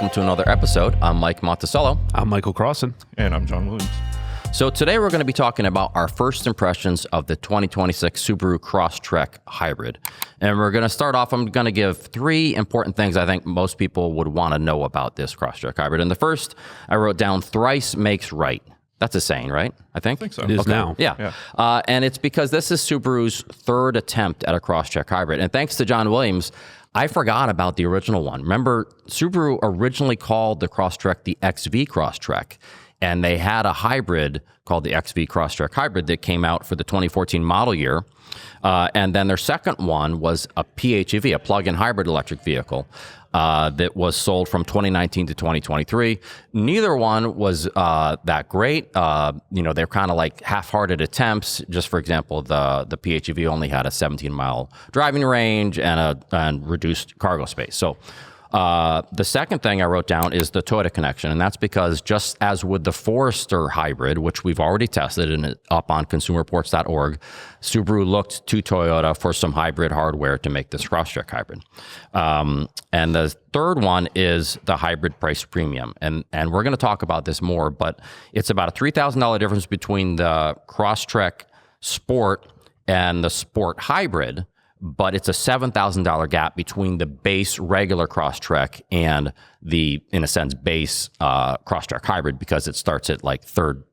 welcome to another episode. I'm Mike Monticello. I'm Michael Crossan. And I'm John Williams. So today we're going to be talking about our first impressions of the 2026 Subaru Crosstrek Hybrid. And we're going to start off, I'm going to give three important things I think most people would want to know about this Crosstrek Hybrid. And the first, I wrote down, thrice makes right. That's a saying, right? I think so. It is now. Yeah. And it's because this is Subaru's third attempt at a Crosstrek Hybrid. And thanks to John Williams, I forgot about the original one. Remember, Subaru originally called the Crosstrek the XV Crosstrek, and they had a hybrid called the XV Crosstrek Hybrid that came out for the 2014 model year. And then their second one was a PHEV, a plug-in hybrid electric vehicle, that was sold from 2019 to 2023. Neither one was that great. They're kind of like half-hearted attempts. Just for example, the PHEV only had a 17-mile driving range and reduced cargo space. So the second thing I wrote down is the Toyota connection, and that's because just as with the Forester hybrid, which we've already tested and up on consumerreports.org, Subaru looked to Toyota for some hybrid hardware to make this Crosstrek hybrid. And the third one is the hybrid price premium, and we're going to talk about this more, but it's about a $3,000 difference between the Crosstrek Sport and the Sport Hybrid. But it's a $7,000 gap between the base regular Crosstrek and the, in a sense, base Crosstrek Hybrid, because it starts at like third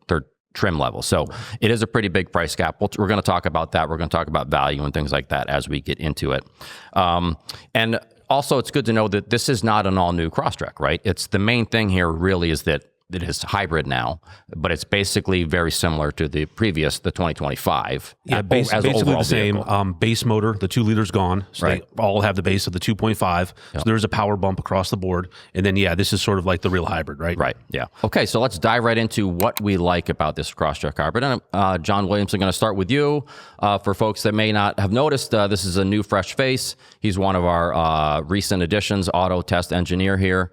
trim level. So it is a pretty big price gap. We're going to talk about that. We're going to talk about value and things like that as we get into it. And also, it's good to know that this is not an all-new Crosstrek, right? It's the main thing here really is that it is hybrid now, but it's basically very similar to the previous, the 2025. Yeah, basically the same. Base motor, the 2 liters gone. So right. They all have the base of the 2.5. So there's a power bump across the board. And then, this is sort of like the real hybrid, right? Right, yeah. Okay, so let's dive right into what we like about this Crosstrek hybrid. And John Williams, I'm going to start with you. For folks that may not have noticed, this is a new fresh face. He's one of our recent additions, auto test engineer here.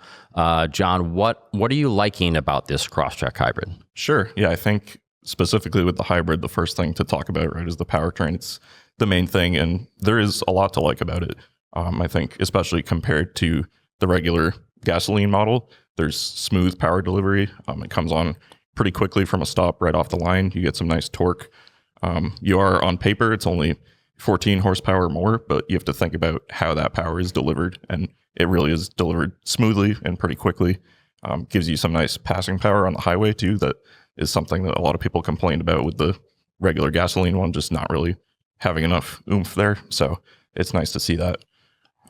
John, what are you liking about this Crosstrek hybrid? Sure. Yeah, I think specifically with the hybrid, the first thing to talk about, right, is the powertrain. It's the main thing, and there is a lot to like about it. I think, especially compared to the regular gasoline model, there's smooth power delivery. It comes on pretty quickly from a stop right off the line. You get some nice torque. You are on paper, it's only 14 horsepower more, but you have to think about how that power is delivered, and it really is delivered smoothly and pretty quickly. Gives you some nice passing power on the highway too. That is something that a lot of people complained about with the regular gasoline one, just not really having enough oomph there. So it's nice to see that.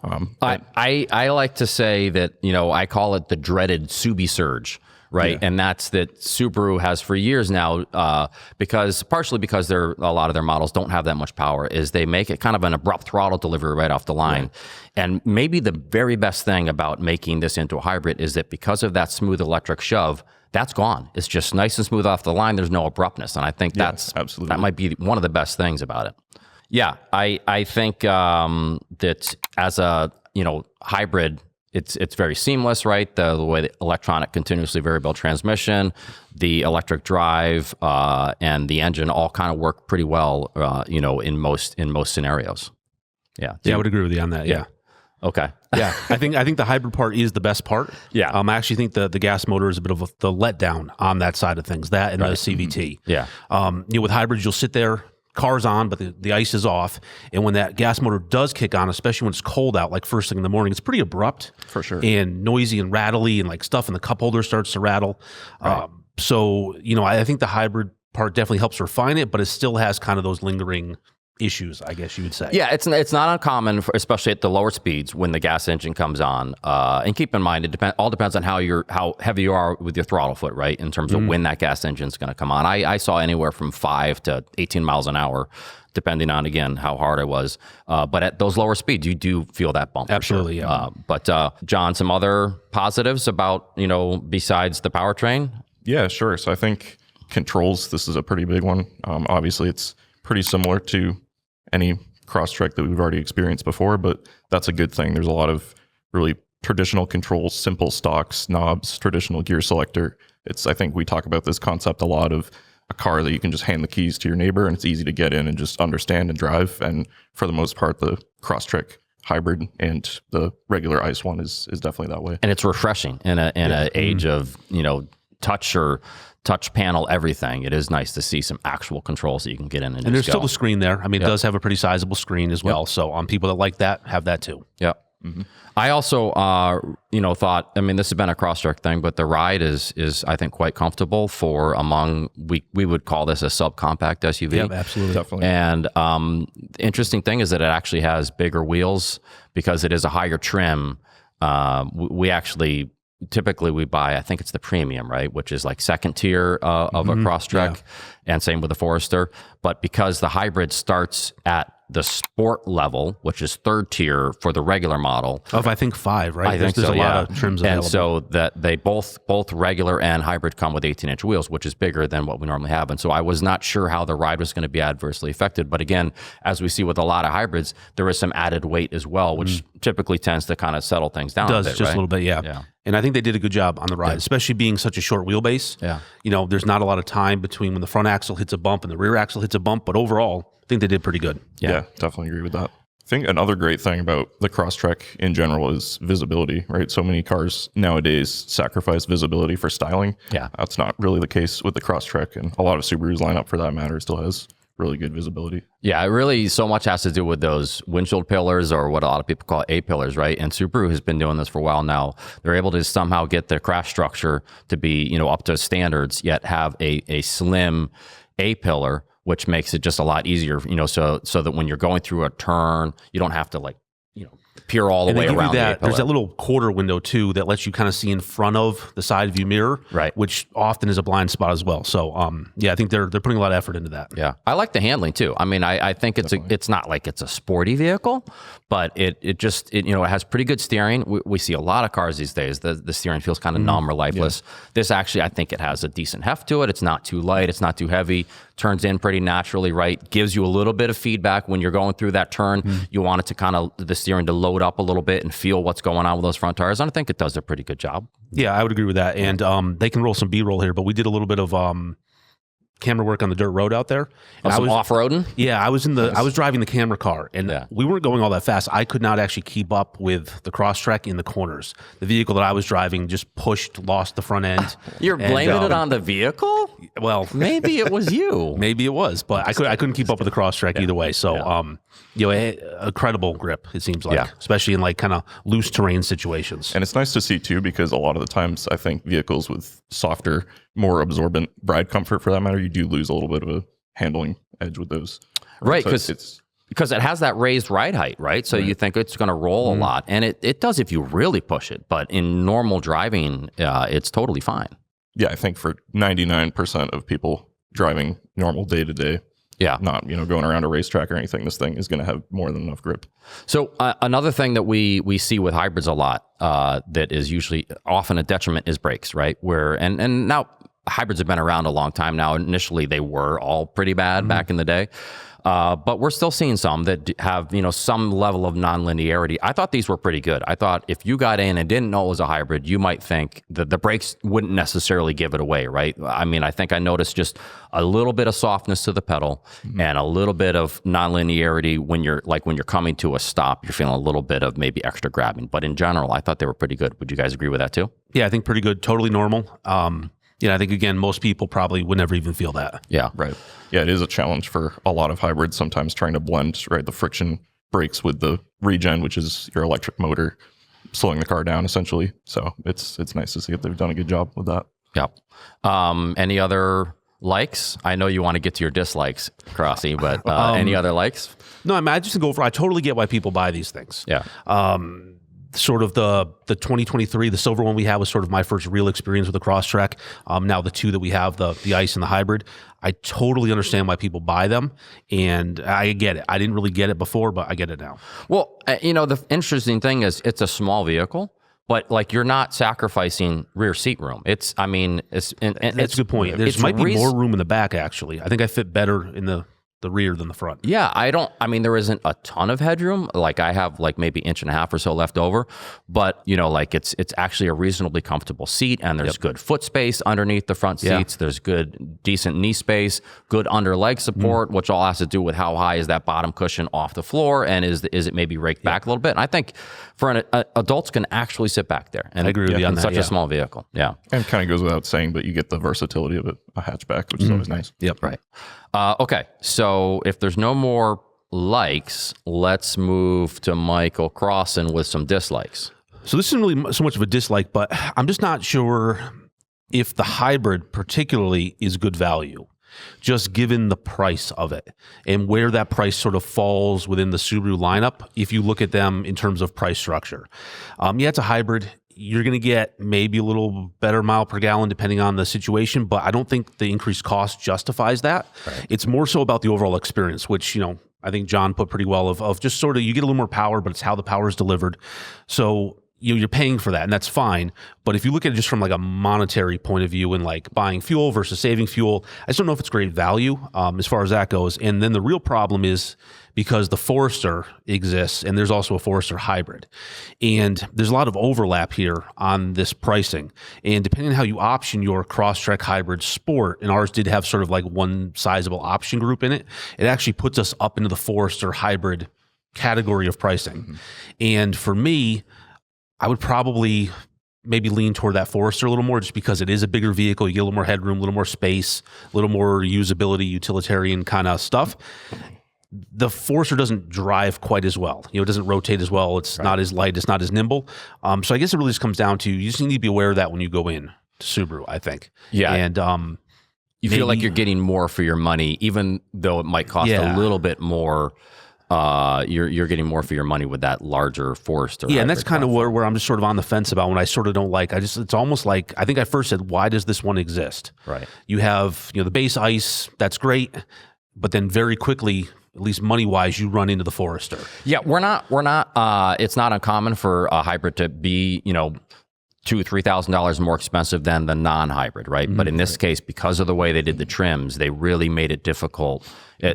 I like to say that, I call it the dreaded Subi surge. Right. Yeah. And that's that Subaru has for years now, partially because a lot of their models don't have that much power, is they make it kind of an abrupt throttle delivery right off the line. Right. And maybe the very best thing about making this into a hybrid is that because of that smooth electric shove, that's gone. It's just nice and smooth off the line. There's no abruptness. And I think that might be one of the best things about it. Yeah, I think that as a, hybrid, it's very seamless, right? The way the electronic continuously variable transmission, the electric drive, and the engine all kind of work pretty well, in most scenarios. Yeah. I would agree with you on that. Yeah. Okay. Yeah. I think the hybrid part is the best part. Yeah. I actually think the gas motor is a bit of the letdown on that side of things. That and the CVT. Yeah. With hybrids, you'll sit there. Car's on, but the ice is off. And when that gas motor does kick on, especially when it's cold out, like first thing in the morning, it's pretty abrupt. For sure. And noisy and rattly, and like stuff in the cup holder starts to rattle. Right. I think the hybrid part definitely helps refine it, but it still has kind of those lingering issues, I guess you would say. Yeah, it's not uncommon, especially at the lower speeds when the gas engine comes on. And keep in mind, it all depends on how heavy you are with your throttle foot, right? In terms of when that gas engine's going to come on. I saw anywhere from 5 to 18 miles an hour, depending on, again, how hard it was. But at those lower speeds, you do feel that bump. Absolutely, sure. yeah. But John, some other positives about, besides the powertrain? Yeah, sure. So I think controls, this is a pretty big one. Obviously, it's pretty similar to any Crosstrek that we've already experienced before, but that's a good thing. There's a lot of really traditional controls, simple stocks, knobs, traditional gear selector. I think we talk about this concept a lot of a car that you can just hand the keys to your neighbor and it's easy to get in and just understand and drive. And for the most part, the Crosstrek hybrid, and the regular ICE one is definitely that way. And it's refreshing in an age of, touch panel everything. It is nice to see some actual controls that you can get in and there's still the screen there. I mean, it does have a pretty sizable screen as well. So people that like that have that too. Yep. I also, thought, this has been a Crosstrek thing, but the ride is I think quite comfortable for we would call this a subcompact SUV. Yeah, absolutely. Definitely. And the interesting thing is that it actually has bigger wheels because it is a higher trim. Typically we buy, I think it's the premium, right? Which is like second tier of a Crosstrek, and same with the Forester. But because the hybrid starts at the sport level, which is third tier for the regular model. Of I think 5, right? I think there's so, a lot of trims available. And so that they both regular and hybrid come with 18-inch wheels, which is bigger than what we normally have. And so I was not sure how the ride was going to be adversely affected. But again, as we see with a lot of hybrids, there is some added weight as well, which typically tends to kind of settle things down. Does a bit, just right? a little bit, yeah. And I think they did a good job on the ride, especially being such a short wheelbase. Yeah. There's not a lot of time between when the front axle hits a bump and the rear axle hits a bump, but overall, I think they did pretty good. Yeah, definitely agree with that. I think another great thing about the Crosstrek in general is visibility, right? So many cars nowadays sacrifice visibility for styling. Yeah. That's not really the case with the Crosstrek, and a lot of Subaru's lineup for that matter still has really good visibility. Yeah, it really so much has to do with those windshield pillars, or what a lot of people call A-pillars, right? And Subaru has been doing this for a while now. They're able to somehow get their crash structure to be, up to standards, yet have a slim A-pillar, which makes it just a lot easier, so that when you're going through a turn, you don't have to peer all the way around the A-pillar. There's that little quarter window too that lets you kind of see in front of the side view mirror, right? Which often is a blind spot as well. So I think they're putting a lot of effort into that. Yeah, I like the handling too. I think it's not like it's a sporty vehicle, but it has pretty good steering. We see a lot of cars these days. The steering feels kind of numb or lifeless. This actually, I think it has a decent heft to it. It's not too light. It's not too heavy. Turns in pretty naturally, right? Gives you a little bit of feedback when you're going through that turn. You want it to kind of the steering to load up a little bit and feel what's going on with those front tires. And I think it does a pretty good job. Yeah, I would agree with that. And they can roll some B-roll here, but we did a little bit of camera work on the dirt road out there. And I was off-roading? Yeah, I was driving the camera car, and we weren't going all that fast. I could not actually keep up with the Crosstrek in the corners. The vehicle that I was driving just lost the front end. You're blaming it on the vehicle? Well, maybe it was you. Maybe it was, but I couldn't keep up with the Crosstrek either way. So, a credible grip, it seems like, especially in like kind of loose terrain situations. And it's nice to see too, because a lot of the times I think vehicles with softer, more absorbent ride comfort for that matter, you do lose a little bit of a handling edge with those. Right, So because it has that raised ride height, right? So you think it's going to roll a lot, and it does if you really push it. But in normal driving, it's totally fine. Yeah, I think for 99% of people driving normal day to day, not going around a racetrack or anything, this thing is going to have more than enough grip. So another thing that we see with hybrids a lot that is usually often a detriment is brakes, right? And now hybrids have been around a long time now. Initially, they were all pretty bad back in the day. But we're still seeing some that have, some level of nonlinearity. I thought these were pretty good. I thought if you got in and didn't know it was a hybrid, you might think that the brakes wouldn't necessarily give it away, right? I think I noticed just a little bit of softness to the pedal and a little bit of nonlinearity when you're coming to a stop. You're feeling a little bit of maybe extra grabbing. But in general, I thought they were pretty good. Would you guys agree with that too? Yeah, I think pretty good. Totally normal. I think, again, most people probably would never even feel that. Yeah. Right. Yeah, it is a challenge for a lot of hybrids sometimes trying to blend, right, the friction brakes with the regen, which is your electric motor, slowing the car down essentially. So it's nice to see that they've done a good job with that. Yeah. Any other likes? I know you want to get to your dislikes, Crossy, but any other likes? No, I just think I totally get why people buy these things. Yeah. Sort of the 2023, the silver one we had was sort of my first real experience with the Crosstrek. Now the two that we have, the ICE and the hybrid, I totally understand why people buy them, and I get it. I didn't really get it before, but I get it now. Well, the interesting thing is it's a small vehicle, but you're not sacrificing rear seat room. That's a good point. There might be more room in the back, actually. I think I fit better in the the rear than the front. Yeah, I mean, there isn't a ton of headroom. Like I have like maybe 1.5 inches or so left over, but like it's actually a reasonably comfortable seat, and there's good foot space underneath the front seats. There's good, decent knee space, good under leg support, which all has to do with how high is that bottom cushion off the floor, and is it maybe raked back a little bit. And I think for adults can actually sit back there. And I agree with you on in that, such a small vehicle. Yeah. And kind of goes without saying, but you get the versatility of a hatchback, which is always nice. Yep. Right. Okay. So if there's no more likes, let's move to Michael Crossan with some dislikes. So this isn't really so much of a dislike, but I'm just not sure if the hybrid particularly is good value, just given the price of it and where that price sort of falls within the Subaru lineup. If you look at them in terms of price structure, it's a hybrid. You're going to get maybe a little better mile per gallon depending on the situation, but I don't think the increased cost justifies that. Right. It's more so about the overall experience, which, I think John put pretty well of just sort of you get a little more power, but it's how the power is delivered. So you're paying for that, and that's fine. But if you look at it just from like a monetary point of view and like buying fuel versus saving fuel, I just don't know if it's great value as far as that goes. And then the real problem is because the Forester exists, and there's also a Forester hybrid. And there's a lot of overlap here on this pricing. And depending on how you option your Crosstrek Hybrid Sport, and ours did have sort of like one sizable option group in it, it actually puts us up into the Forester hybrid category of pricing. Mm-hmm. And for me, I would probably maybe lean toward that Forester a little more just because it is a bigger vehicle. You get a little more headroom, a little more space, a little more usability, utilitarian kind of stuff. The Forester doesn't drive quite as well. It doesn't rotate as well. It's not as light. It's not as nimble. So I guess it really just comes down to you just need to be aware of that when you go in to Subaru, I think. Yeah. And you feel like you're getting more for your money, even though it might cost a little bit more. You're getting more for your money with that larger Forester. Yeah, and that's kind of where I'm just sort of on the fence about when I sort of don't like. It's almost like I think I first said, why does this one exist? Right. You have the base ICE, that's great, but then very quickly, at least money wise, you run into the Forester. Yeah, we're not. It's not uncommon for a hybrid to be $2,000-$3,000 more expensive than the non-hybrid, right? Mm-hmm. But in this case, because of the way they did the trims, they really made it difficult.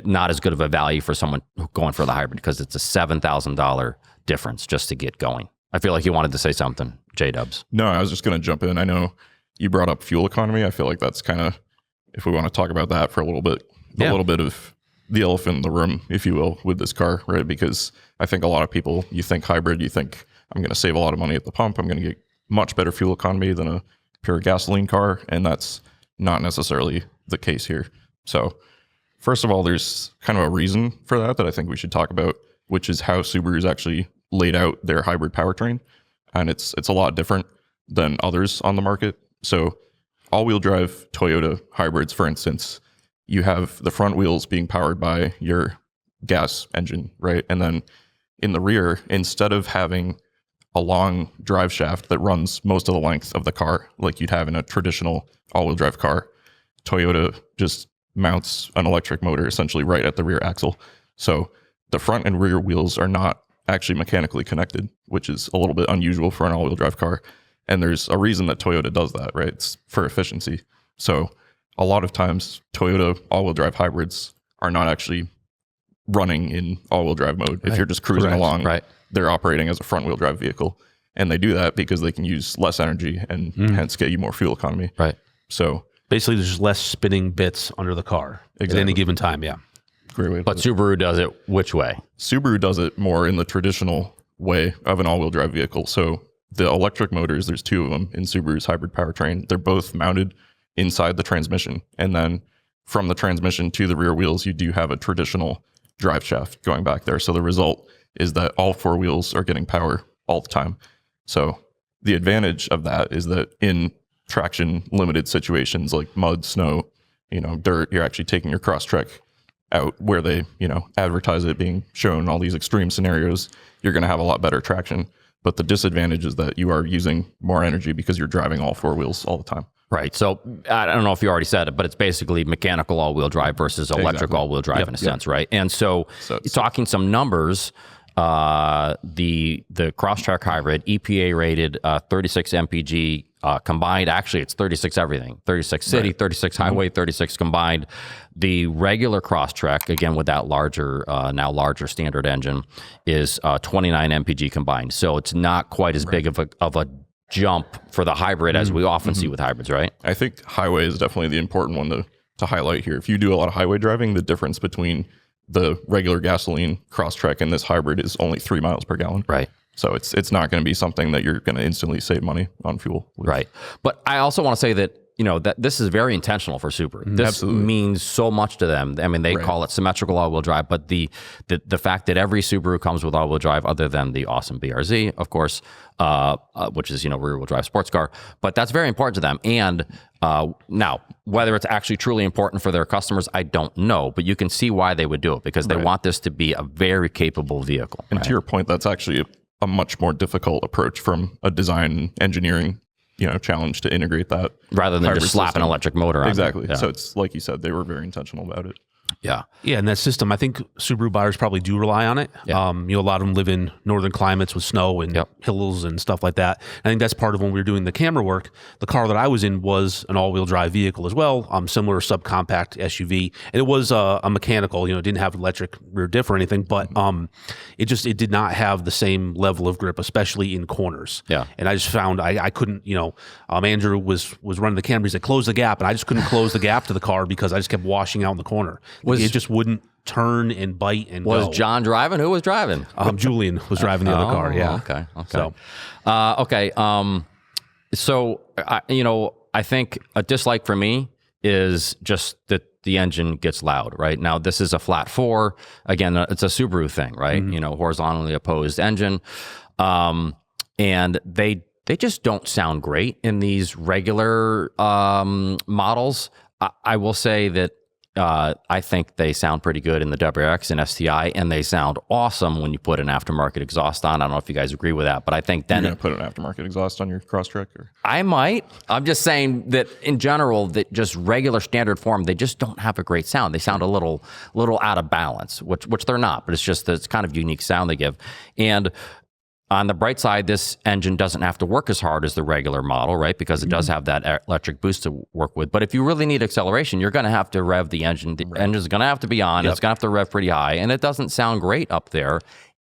Not as good of a value for someone going for the hybrid because it's a $7,000 difference just to get going. I feel like you wanted to say something, J-Dubs. No, I was just going to jump in. I know you brought up fuel economy. I feel like that's kind of, if we want to talk about that for a little bit, a little bit of the elephant in the room, if you will, with this car, right? Because I think a lot of people, you think hybrid, you think I'm going to save a lot of money at the pump. I'm going to get much better fuel economy than a pure gasoline car. And that's not necessarily the case here. So first of all, there's kind of a reason for that I think we should talk about, which is how Subaru's actually laid out their hybrid powertrain. And it's a lot different than others on the market. So all-wheel drive Toyota hybrids, for instance, you have the front wheels being powered by your gas engine, right? And then in the rear, instead of having a long drive shaft that runs most of the length of the car, like you'd have in a traditional all-wheel drive car, Toyota just mounts an electric motor essentially right at the rear axle. So the front and rear wheels are not actually mechanically connected, which is a little bit unusual for an all-wheel drive car. And there's a reason that Toyota does that, right? It's for efficiency. So a lot of times Toyota all-wheel drive hybrids are not actually running in all-wheel drive mode. If you're just cruising along, they're operating as a front-wheel drive vehicle. And they do that because they can use less energy and hence get you more fuel economy. Right. So basically there's just less spinning bits under the car at any given time. Yeah. Great way. But Subaru does it which way? Subaru does it more in the traditional way of an all-wheel drive vehicle. So the electric motors, there's two of them in Subaru's hybrid powertrain. They're both mounted inside the transmission. And then from the transmission to the rear wheels, you do have a traditional drive shaft going back there. So the result is that all four wheels are getting power all the time. So the advantage of that is that in traction limited situations like mud, snow, dirt, you're actually taking your Crosstrek out where they, advertise it being shown all these extreme scenarios. You're going to have a lot better traction. But the disadvantage is that you are using more energy because you're driving all four wheels all the time. Right. So I don't know if you already said it, but it's basically mechanical all-wheel drive versus electric all-wheel drive in a sense, right? And so talking some numbers, the Crosstrek Hybrid, EPA rated, 36 mpg combined. Actually, it's 36 everything, 36 city, 36 highway, 36 combined. The regular Crosstrek, again with that larger, now larger standard engine, is 29 mpg combined. So it's not quite as big of a jump for the hybrid as we often see with hybrids, right? I think highway is definitely the important one to highlight here. If you do a lot of highway driving, the difference between the regular gasoline Crosstrek and this hybrid is only 3 miles per gallon. Right. So it's not going to be something that you're going to instantly save money on fuel with. Right. But I also want to say that, that this is very intentional for Subaru. This Absolutely. means so much to them. I mean, they call it symmetrical all-wheel drive, but the fact that every Subaru comes with all-wheel drive, other than the awesome BRZ, of course, which is, rear-wheel drive sports car, but that's very important to them. And now, whether it's actually truly important for their customers, I don't know, but you can see why they would do it, because they want this to be a very capable vehicle. And to your point, that's actually a much more difficult approach from a design and engineering challenge to integrate that, rather than just slap an electric motor on. Exactly. Yeah. So it's like you said, they were very intentional about it. Yeah. Yeah, and that system, I think Subaru buyers probably do rely on it. Yeah. A lot of them live in northern climates with snow and hills and stuff like that. I think that's part of when we were doing the camera work. The car that I was in was an all-wheel drive vehicle as well, similar subcompact SUV, and it was a mechanical. It didn't have electric rear diff or anything, but it did not have the same level of grip, especially in corners. Yeah. And I just found I couldn't. Andrew was running the camera. He said, "Close the gap," and I just couldn't close the gap to the car because I just kept washing out in the corner. It just wouldn't turn and bite and Was go. John driving? Who was driving? Julian was driving the other car. Yeah. Okay. So, So, I think a dislike for me is just that the engine gets loud, right? Now, this is a flat four. Again, it's a Subaru thing, right? Horizontally opposed engine. And they just don't sound great in these regular models. I will say that I think they sound pretty good in the WRX and STI, and they sound awesome when you put an aftermarket exhaust on. I don't know if you guys agree with that, but I think then You're going to put an aftermarket exhaust on your Crosstrek? I might. I'm just saying that in general, that just regular standard form, they just don't have a great sound. They sound a little out of balance, which they're not, but it's just this kind of unique sound they give. And on the bright side, this engine doesn't have to work as hard as the regular model, right? Because it does have that electric boost to work with. But if you really need acceleration, you're going to have to rev the engine. The engine's going to have to be on. It's going to have to rev pretty high. And it doesn't sound great up there.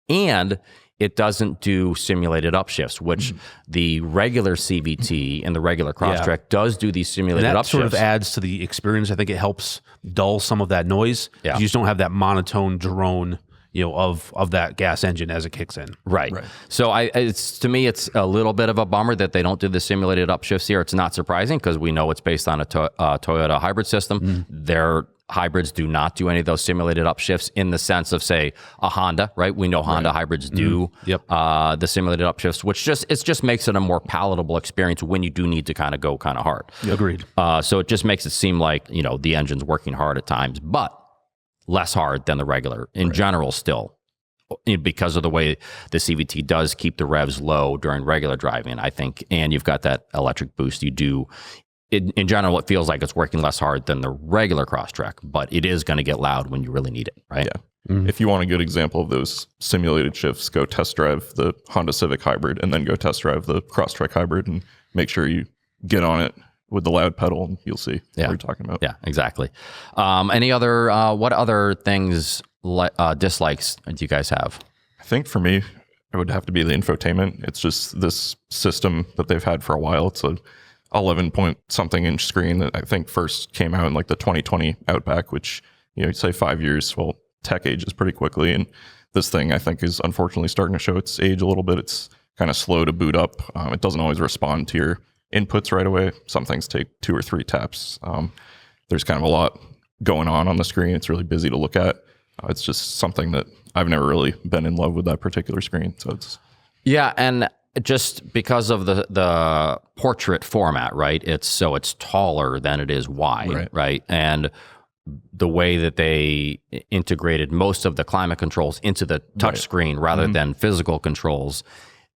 And it doesn't do simulated upshifts, which the regular CVT and the regular Crosstrek does do these simulated and that upshifts. sort of adds to the experience. I think it helps dull some of that noise. Yeah. You just don't have that monotone drone of that gas engine as it kicks in. Right. So to me, it's a little bit of a bummer that they don't do the simulated upshifts here. It's not surprising because we know it's based on a Toyota hybrid system. Their hybrids do not do any of those simulated upshifts in the sense of, say, a Honda, right? We know Honda hybrids do the simulated upshifts, which just makes it a more palatable experience when you do need to kind of go kind of hard. Agreed. So it just makes it seem like, the engine's working hard at times, but less hard than the regular in general still, because of the way the CVT does keep the revs low during regular driving, I think, and you've got that electric boost. You do, in general, it feels like it's working less hard than the regular Crosstrek, but it is going to get loud when you really need it, right? Yeah. If you want a good example of those simulated shifts, go test drive the Honda Civic Hybrid and then go test drive the Crosstrek Hybrid and make sure you get on it with the loud pedal, and you'll see what we're talking about. Yeah, exactly. Any other, what other things, dislikes do you guys have? I think for me, it would have to be the infotainment. It's just this system that they've had for a while. It's a 11 point something inch screen that I think first came out in like the 2020 Outback, which, you'd say 5 years. Well, tech ages pretty quickly. And this thing, I think, is unfortunately starting to show its age a little bit. It's kind of slow to boot up. It doesn't always respond to your inputs right away. Some things take 2 or 3 taps. There's kind of a lot going on the screen. It's really busy to look at. It's just something that I've never really been in love with, that particular screen. So it's and just because of the portrait format, right? It's taller than it is wide, right? And the way that they integrated most of the climate controls into the touch screen rather than physical controls,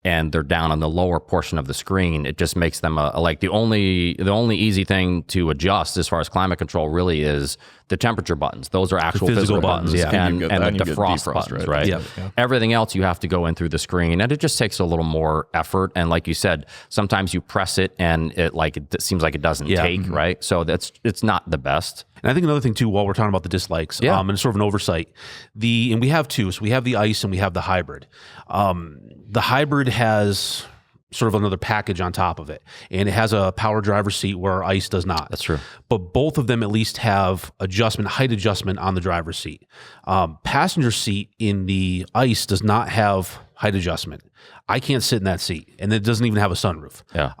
and they're down on the lower portion of the screen, it just makes them like the only easy thing to adjust as far as climate control really is the temperature buttons. Those are actual physical buttons, and the defrost buttons, right? Yep. Everything else you have to go in through the screen, and it just takes a little more effort. And like you said, sometimes you press it and it seems like it doesn't take, right? So it's not the best. And I think another thing too, while we're talking about the dislikes, and it's sort of an oversight, and we have two. So we have the ICE and we have the hybrid. The hybrid has sort of another package on top of it, and it has a power driver seat where ICE does not. That's true. But both of them at least have height adjustment on the driver's seat. Passenger seat in the ICE does not have height adjustment. I can't sit in that seat, and it doesn't even have a sunroof. Yeah.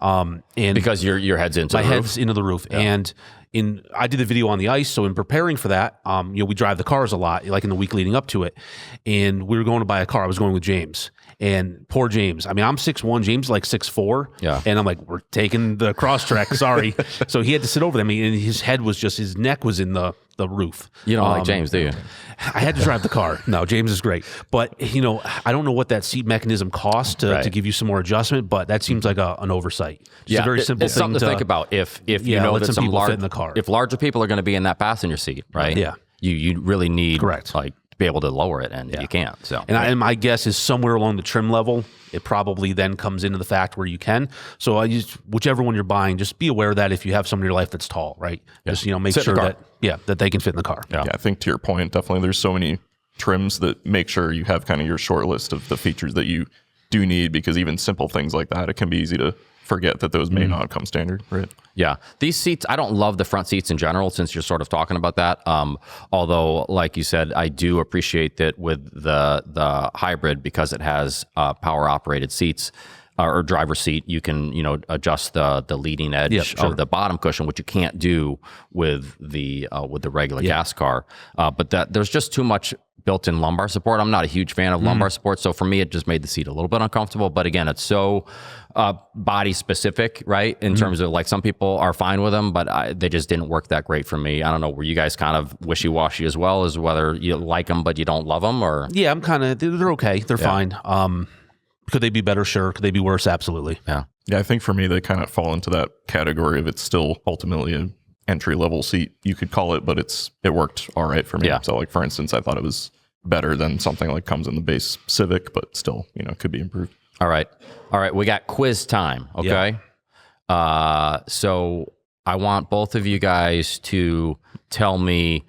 And because your head's into the roof. My head's into the roof, and I did the video on the ICE, so in preparing for that, we drive the cars a lot, like in the week leading up to it, and we were going to buy a car. I was going with James, and poor James. I mean, I'm 6'1", James is like 6'4", and I'm like, we're taking the Crosstrek, sorry. So he had to sit over them, and his neck was in the roof. You don't like James, do you? I had to drive the car. No, James is great, but I don't know what that seat mechanism costs to give you some more adjustment, but that seems like an oversight. Just a very simple it's thing something to think about. If you know that some fit in the car. If larger people are going to be in that passenger seat, right? Yeah, you really need Correct. like to be able to lower it, and you can't. So, and my guess is somewhere along the trim level, it probably then comes into the fact where you can. So I use whichever one you're buying, just be aware that if you have someone in your life that's tall, right? Just make sure that they can fit in the car. Yeah, I think to your point, definitely there's so many trims that make sure you have kind of your short list of the features that you do need, because even simple things like that, it can be easy to forget that those may not come standard, right? Yeah. These seats, I don't love the front seats in general, since you're sort of talking about that. Although, like you said, I do appreciate that with the hybrid, because it has power operated seats or driver seat, you can adjust the leading edge of the bottom cushion, which you can't do with the regular gas car. But there's just too much built-in lumbar support. I'm not a huge fan of lumbar support, so for me, it just made the seat a little bit uncomfortable. But again, it's so body specific, right? In terms of like, some people are fine with them, but they just didn't work that great for me. I don't know. Were you guys kind of wishy-washy as well, as whether you like them but you don't love them, or? Yeah, I'm kind of. They're okay. They're fine. Could they be better? Sure. Could they be worse? Absolutely. Yeah. I think for me, they kind of fall into that category of it's still ultimately an entry level seat, you could call it, but it worked all right for me. Yeah. So like, for instance, I thought it was better than something like comes in the base Civic, but still, could be improved. All right. We got quiz time. Okay. So I want both of you guys to tell me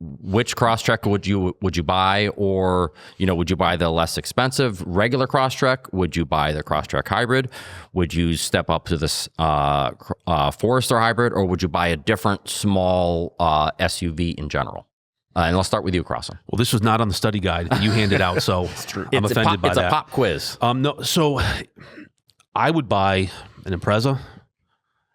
which Crosstrek would you buy, or would you buy the less expensive regular Crosstrek? Would you buy the Crosstrek hybrid? Would you step up to this Forester hybrid, or would you buy a different small SUV in general? And let's start with you, Crosser. Well, this was not on the study guide that you handed out, so I'm offended by that. It's a pop quiz. No, so I would buy an Impreza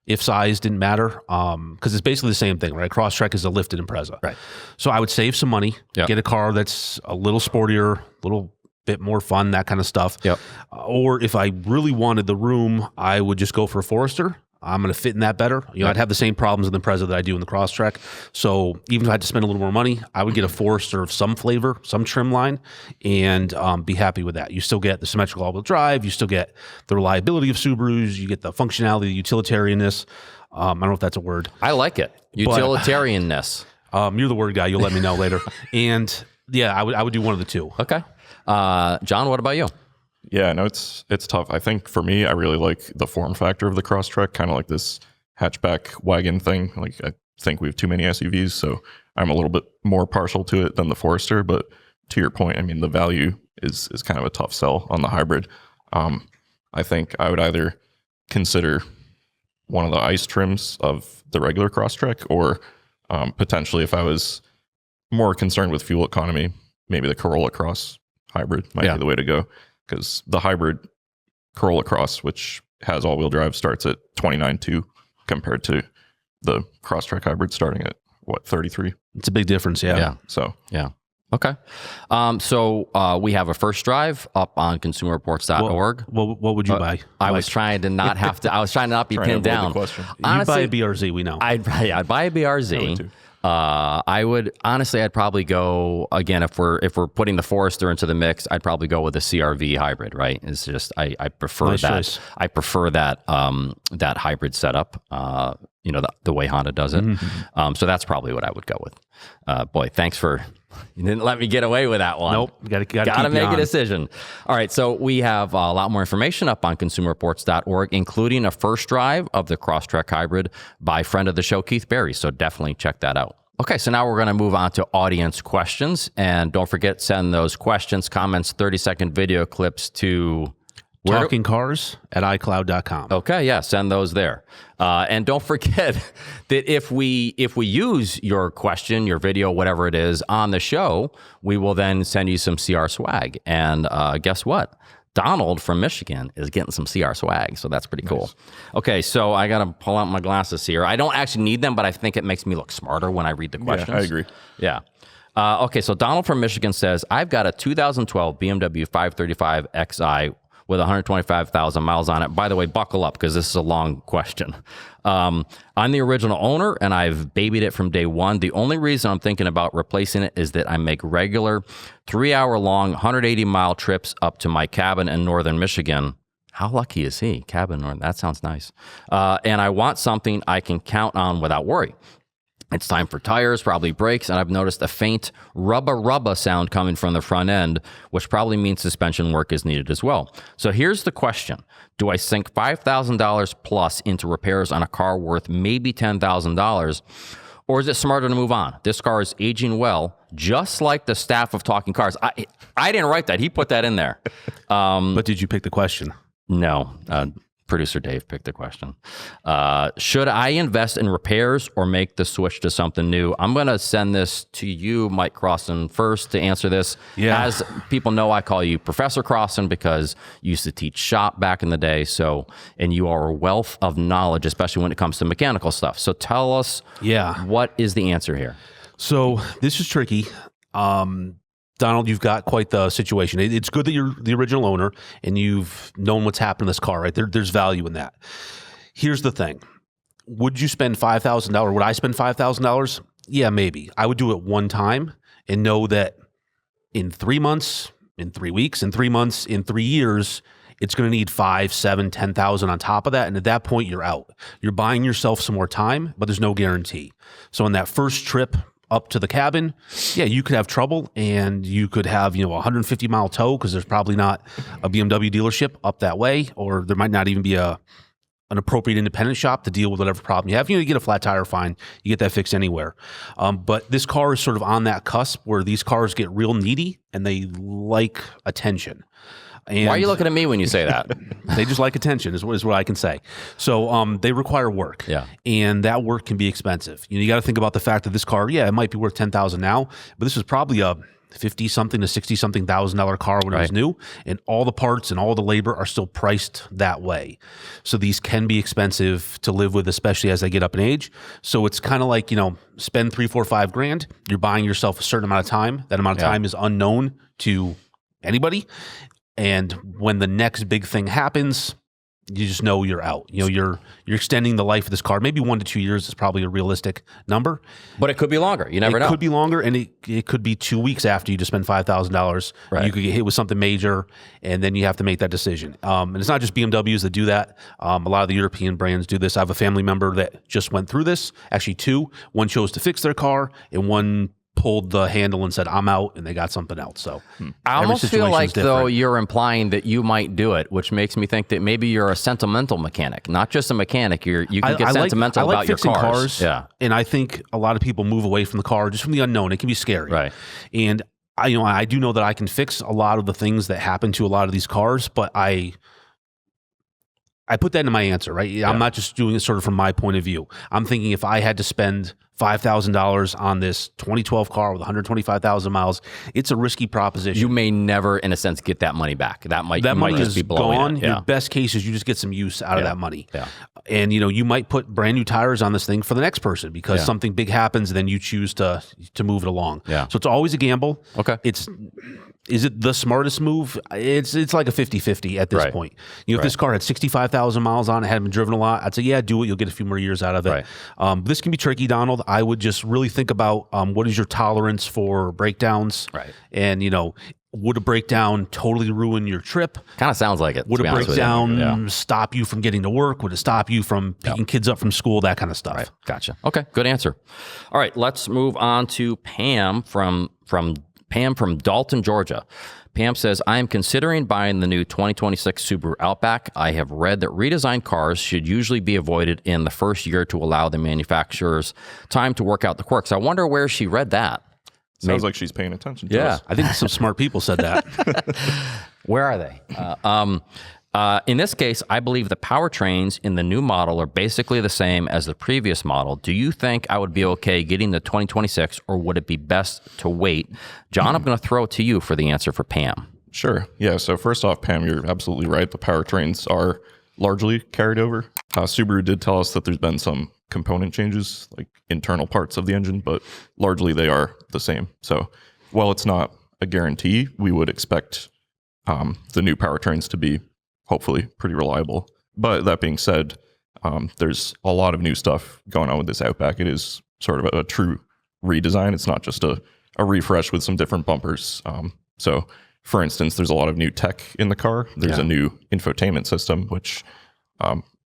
if size didn't matter, because it's basically the same thing, right? Crosstrek is a lifted Impreza. Right. So I would save some money, get a car that's a little sportier, a little bit more fun, that kind of stuff. Yep. Or if I really wanted the room, I would just go for a Forester. I'm going to fit in that better. I'd have the same problems in the Impreza that I do in the Crosstrek. So even if I had to spend a little more money, I would get a Forester of some flavor, some trim line, and be happy with that. You still get the symmetrical all-wheel drive. You still get the reliability of Subarus. You get the functionality, the utilitarianness. I don't know if that's a word. I like it. Utilitarianness. You're the word guy. You'll let me know later. And yeah, I would do one of the two. Okay. John, what about you? Yeah, no, it's tough. I think for me, I really like the form factor of the Crosstrek, kind of like this hatchback wagon thing. Like, I think we have too many SUVs, so I'm a little bit more partial to it than the Forester. But to your point, I mean, the value is kind of a tough sell on the hybrid. I think I would either consider one of the ICE trims of the regular Crosstrek, or potentially, if I was more concerned with fuel economy, maybe the Corolla Cross hybrid might be the way to go. Because the hybrid Corolla Cross, which has all-wheel drive, starts at $29,200 compared to the Crosstrek hybrid starting at what, $33,000. It's a big difference, yeah. So yeah. Okay. So we have a first drive up on consumerreports.org. What would you buy? I was trying to not have to. I was trying to not be pinned down. Honestly, you'd buy a BRZ, we know. I'd buy a BRZ. I'd probably go again if we're putting the Forester into the mix. I'd probably go with the CRV hybrid. Right? It's just I prefer Nice that. choice. I prefer that hybrid setup. The way Honda does it. So that's probably what I would go with. Boy, thanks for. You didn't let me get away with that one. Nope. Got to make a decision. All right. So we have a lot more information up on consumerreports.org, including a first drive of the Crosstrek Hybrid by friend of the show, Keith Berry. So definitely check that out. Okay. So now we're going to move on to audience questions. And don't forget, send those questions, comments, 30-second video clips to... TalkingCars@iCloud.com. Okay, yeah, send those there. And don't forget that if we use your question, your video, whatever it is on the show, we will then send you some CR swag. And guess what? Donald from Michigan is getting some CR swag, so that's pretty cool. Okay, so I got to pull out my glasses here. I don't actually need them, but I think it makes me look smarter when I read the questions. Yeah, I agree. Yeah. Okay, so Donald from Michigan says, I've got a 2012 BMW 535 Xi with 125,000 miles on it. By the way, buckle up because this is a long question. I'm the original owner and I've babied it from day one. The only reason I'm thinking about replacing it is that I make regular 3-hour-long, 180-mile trips up to my cabin in northern Michigan. How lucky is he? Cabin north. That sounds nice. And I want something I can count on without worry. It's time for tires, probably brakes, and I've noticed a faint rubba sound coming from the front end, which probably means suspension work is needed as well. So here's the question. Do I sink $5,000 plus into repairs on a car worth maybe $10,000, or is it smarter to move on? This car is aging well, just like the staff of Talking Cars. I didn't write that. He put that in there. But did you pick the question? No. Producer Dave picked the question. Should I invest in repairs or make the switch to something new? I'm going to send this to you, Mike Crossan, first to answer this. Yeah. As people know, I call you Professor Crossan because you used to teach shop back in the day. And you are a wealth of knowledge, especially when it comes to mechanical stuff. So tell us, what is the answer here? So this is tricky. Donald, you've got quite the situation. It's good that you're the original owner and you've known what's happened to this car, right? There's value in that. Here's the thing. Would you spend $5,000? Would I spend $5,000? Yeah, maybe. I would do it one time and know that in 3 months, in 3 weeks, in 3 months, in 3 years, it's going to need 5, 7, 10,000 on top of that. And at that point, you're out. You're buying yourself some more time, but there's no guarantee. So on that first trip up to the cabin, yeah, you could have trouble and you could have, 150-mile tow because there's probably not a BMW dealership up that way, or there might not even be an appropriate independent shop to deal with whatever problem you have. You get a flat tire, fine. You get that fixed anywhere. But this car is sort of on that cusp where these cars get real needy and they like attention. And why are you looking at me when you say that? They just like attention is what I can say. So they require work. Yeah. And that work can be expensive. You got to think about the fact that this car, it might be worth $10,000 now, but this is probably a $50-something to $60-something thousand car when it was new, and all the parts and all the labor are still priced that way. So these can be expensive to live with, especially as they get up in age. So it's kind of like, spend $3, $4, $5 you're buying yourself a certain amount of time. That amount of time is unknown to anybody. And when the next big thing happens, you just know you're out. You're extending the life of this car. Maybe 1 to 2 years is probably a realistic number. But it could be longer. You never know. It could be longer, and it could be 2 weeks after you just spend $5,000. Right. You could get hit with something major, and then you have to make that decision. And it's not just BMWs that do that. A lot of the European brands do this. I have a family member that just went through this. Actually, 2. One chose to fix their car, and one pulled the handle and said, I'm out, and they got something else. So I almost feel like, though, you're implying that you might do it, which makes me think that maybe you're a sentimental mechanic, not just a mechanic. You can get sentimental about your cars. Yeah. And I think a lot of people move away from the car just from the unknown. It can be scary. Right. And I do know that I can fix a lot of the things that happen to a lot of these cars, but I put that in my answer, right? Yeah. I'm not just doing it sort of from my point of view. I'm thinking if I had to spend $5,000 on this 2012 car with 125,000 miles, it's a risky proposition. You may never, in a sense, get that money back. That money is just be gone. Yeah. Your best case is you just get some use out of that money. Yeah. And you might put brand new tires on this thing for the next person because something big happens, and then you choose to move it along. Yeah. So it's always a gamble. Okay. Is it the smartest move? It's like a 50-50 at this Right. point. If this car had 65,000 miles on it, hadn't been driven a lot, I'd say, yeah, do it. You'll get a few more years out of it. Right. This can be tricky, Donald. I would just really think about what is your tolerance for breakdowns? Right. And, would a breakdown totally ruin your trip? Kind of sounds like it. Would to be a honest with you. breakdown Yeah. stop you from getting to work? Would it stop you from picking kids up from school? That kind of stuff. Right. Gotcha. Okay. Good answer. All right. Let's move on to Pam from Dalton, Georgia. Pam says, I am considering buying the new 2026 Subaru Outback. I have read that redesigned cars should usually be avoided in the first year to allow the manufacturers time to work out the quirks. I wonder where she read that. Sounds like she's paying attention to us. I think some smart people said that. Where are they? In this case, I believe the powertrains in the new model are basically the same as the previous model. Do you think I would be okay getting the 2026, or would it be best to wait? John, I'm going to throw it to you for the answer for Pam. Sure. Yeah. So first off, Pam, you're absolutely right. The powertrains are largely carried over. Subaru did tell us that there's been some component changes, like internal parts of the engine, but largely they are the same. So while it's not a guarantee, we would expect the new powertrains to be hopefully pretty reliable. But that being said, there's a lot of new stuff going on with this Outback. It is sort of a true redesign. It's not just a refresh with some different bumpers. So for instance, there's a lot of new tech in the car. There's a new infotainment system, which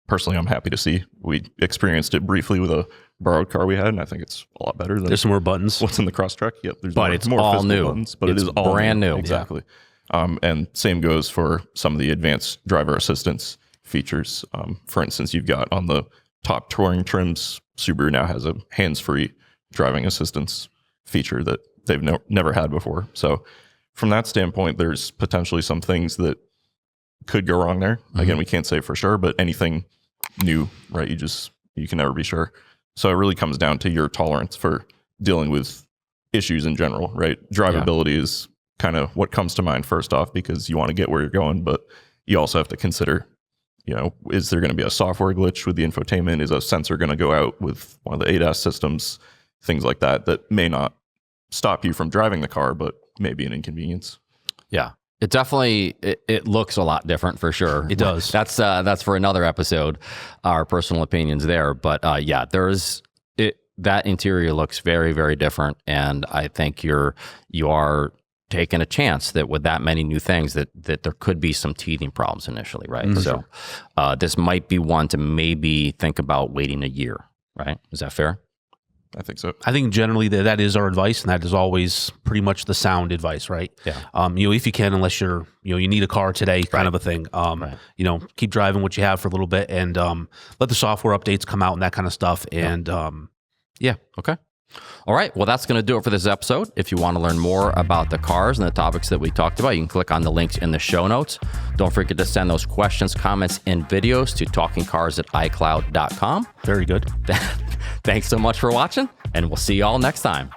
personally I'm happy to see. We experienced it briefly with a borrowed car we had, and I think it's a lot better than There's some more buttons. what's in the Crosstrek. Yep, there's But it's all physical new. buttons, but It's it is all brand new. Exactly. And same goes for some of the advanced driver assistance features. For instance, you've got on the top touring trims, Subaru now has a hands-free driving assistance feature that they've never had before. So from that standpoint, there's potentially some things that could go wrong there. Again, we can't say for sure, but anything new, right? You can never be sure. So it really comes down to your tolerance for dealing with issues in general, right? Drivability is kind of what comes to mind first off, because you want to get where you're going, but you also have to consider, is there going to be a software glitch with the infotainment? Is a sensor going to go out with one of the ADAS systems? Things like that may not stop you from driving the car, but may be an inconvenience. Yeah. It definitely, it looks a lot different for sure. It does. That's for another episode, our personal opinions there. But that interior looks very, very different. And I think you are taking a chance that with that many new things that there could be some teething problems initially, right? So this might be one to maybe think about waiting a year, right? Is that fair? I think so. I think generally that is our advice, and that is always pretty much the sound advice, right? Yeah. If you can, unless you're, you need a car today, kind of a thing. Keep driving what you have for a little bit, and let the software updates come out and that kind of stuff. And Okay. All right. Well, that's going to do it for this episode. If you want to learn more about the cars and the topics that we talked about, you can click on the links in the show notes. Don't forget to send those questions, comments, and videos to talkingcars@icloud.com. very good. Thanks so much for watching, and we'll see you all next time.